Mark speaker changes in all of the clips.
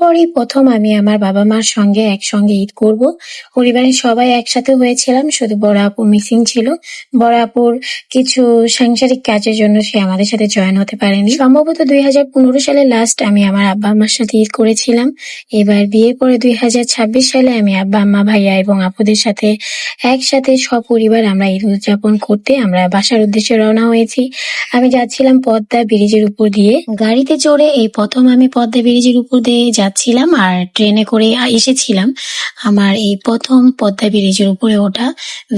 Speaker 1: পরই প্রথম আমি আমার বাবা-মার সঙ্গে একসঙ্গে ঈদ করব। পরিবারের সবাই একসাথে হয়েছিলাম। শুধু বড় আপু মিসিং ছিল। বড় আপুর কিছু সাংসারিক কাজের জন্য সে আমাদের সাথে জয়েন হতে পারেনি। সম্ভবত 2015 সালে লাস্ট আমি আমার আব্বা-আম্মার সাথে ঈদ করেছিলাম। এবার বিয়ের পরে 2026 সালে আমি আব্বা-আম্মা, ভাইয়া এবং আপুদের সাথে একসাথে সপরিবার আমরা ঈদ উদযাপন করতে আমরা বাসার উদ্দেশ্যে রওনা হয়েছি। আমি যাচ্ছিলাম পদ্মা ব্রিজের উপর দিয়ে। গাড়িতে চড়ে এই প্রথম আমি পদ্মা ব্রিজের উপর দিয়ে যাচ্ছিলাম আর ট্রেনে করে এসেছিলাম। আমার এই প্রথম পদ্মা ব্রিজের উপরে ওঠা।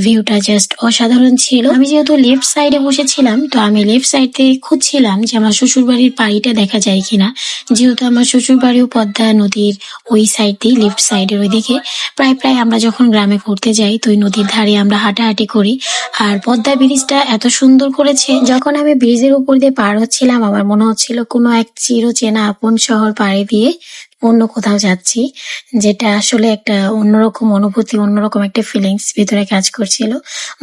Speaker 1: ভিউটা জাস্ট অসাধারণ ছিল। আমি যেহেতু লেফট সাইডে বসেছিলাম, তো আমি লেফট সাইড থেকে খুঁজছিলাম যে আমার শ্বশুর বাড়ির বাড়িটা দেখা যায় কিনা। যেহেতু আমার শ্বশুর বাড়িও পদ্মা নদীর ওই সাইড দিয়ে, লেফট সাইডের ওইদিকে। প্রায় প্রায় আমরা যখন গ্রামে ঘুরতে যাই তো ওই নদীর ধারে আমরা হাঁটাহাঁটি করি। আর পদ্মা ব্রিজটা এত সুন্দর করেছে, যখন আমি ব্রিজের উপর দিয়ে পার হচ্ছিলাম আমার মনে হচ্ছিল কোনো এক চিরচেনা আপন শহর পাড়ি দিয়ে অন্য কোথাও যাচ্ছি, যেটা আসলে একটা অন্যরকম অনুভূতি, অন্যরকম একটা ফিলিংস ভিতরে কাজ করছিল।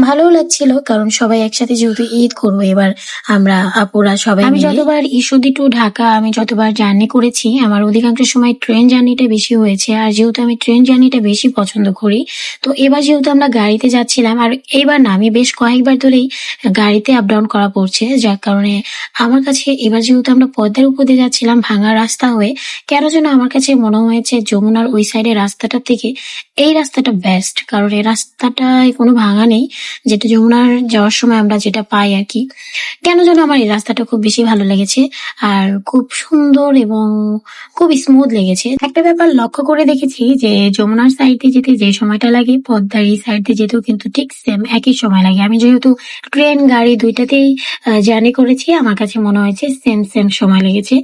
Speaker 1: ভালোও লাগছিল, কারণ সবাই একসাথে যেহেতু ঈদ করবো এবার আমরা আপুরা সবাই মিলে। আমি যতবার ঈশ্বরদী টু ঢাকা আমি যতবার জার্নি করেছি, আমার অধিকাংশ সময় ট্রেন জার্নিটা বেশি হয়েছে। আর যেহেতু আমি ট্রেন জার্নিটা বেশি পছন্দ করি, তো এবার যেহেতু আমরা গাড়িতে যাচ্ছিলাম, আর এইবার না, আমি বেশ কয়েকবার ধরেই গাড়িতে আপ ডাউন করা পড়ছে, যার কারণে আমার কাছে এবার যেহেতু আমরা পদ্মার উপর দিয়ে যাচ্ছিলাম ভাঙা রাস্তা হয়ে, কেন যেন আমার কাছে মনে হয়েছে যমুনার ওই সাইডের রাস্তাটা থেকে এই রাস্তাটা বেস্ট, কারণ এই রাস্তাটায় কোনো ভাঙা নেই, যেটা যমুনার যাওয়ার সময় আমরা যেটা পাই আর কি। কেন যেন আমার এই রাস্তাটা খুব বেশি ভালো লেগেছে, আর খুব সুন্দর এবং খুব স্মুথ লেগেছে। একটা ব্যাপার লক্ষ্য করে দেখেছি যে যমুনার সাইড দিয়ে যেতে যে সময়টা লাগে, পদ্মার এই সাইড দিয়ে যেতেও কিন্তু ঠিক সেম একই সময় লাগে। আমি যেহেতু ট্রেন গাড়ি দুইটাতেই জার্নি করেছি, আমার কাছে মনে হয়েছে সেম সেম সময় লেগেছে।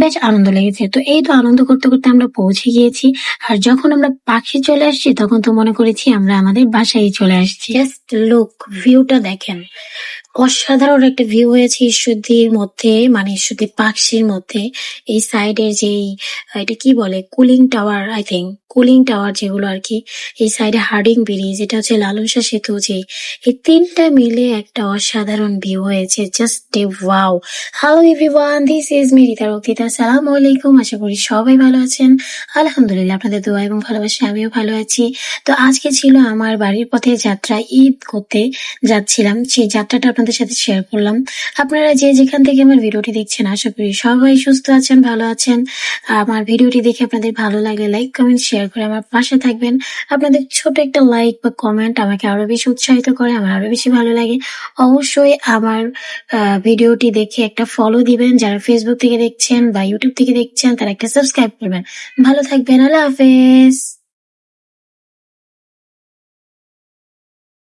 Speaker 1: বেশ আনন্দ লেগেছে। তো এই তো আনন্দ করতে করতে আমরা পৌঁছে গিয়েছি। আর যখন আমরা পাখি চলে আসছি তখন তো মনে করেছি আমরা আমাদের বাসায় চলে আসছি। জাস্ট লুক, ভিউটা দেখেন, অসাধারণ একটা ভিউ হয়েছে ঈশ্বরদীর মধ্যে, মানে ঈশ্বরদী পাকশির মধ্যে। এই সাইডের যেই এটা কি বলে, cooling tower, I think cooling tower যেগুলো আর কি, এই সাইডে হার্ডিং ব্রিজ, এটা হচ্ছে লালন শাহ সেতু, যে এই তিনটা মিলে একটা অসাধারণ ভিউ হয়েছে। Just a wow. Hello everyone, this is me Rita Raktita. আসসালামু আলাইকুম, আশা করি সবাই ভালো আছেন। আলহামদুলিল্লাহ, আপনাদের দোয়া এবং ভালোবাসা আমিও ভালো আছি। তো আজকে ছিল আমার বাড়ির পথে যাত্রা, ঈদ করতে যাচ্ছিলাম, সেই যাত্রাটা আপনাদের সাথে শেয়ার করলাম। আপনারা যে যেখান থেকে আমার ভিডিওটি দেখছেন, আশা করি সবাই সুস্থ আছেন, ভালো আছেন। আমার ভিডিওটি দেখে আপনাদের ভালো লাগলে লাইক কমেন্ট শেয়ার করে আমার পাশে থাকবেন। আপনাদের ছোট একটা লাইক বা কমেন্ট আমাকে আরো বেশি উৎসাহিত করে, আমার আরো বেশি ভালো লাগে। অবশ্যই আমার ভিডিওটি দেখে একটা ফলো দিবেন, যারা ফেসবুক থেকে দেখছেন বা ইউটিউব থেকে দেখছেন তারা একটা সাবস্ক্রাইব করবেন। ভালো থাকবেন, আল্লাহ হাফেজ।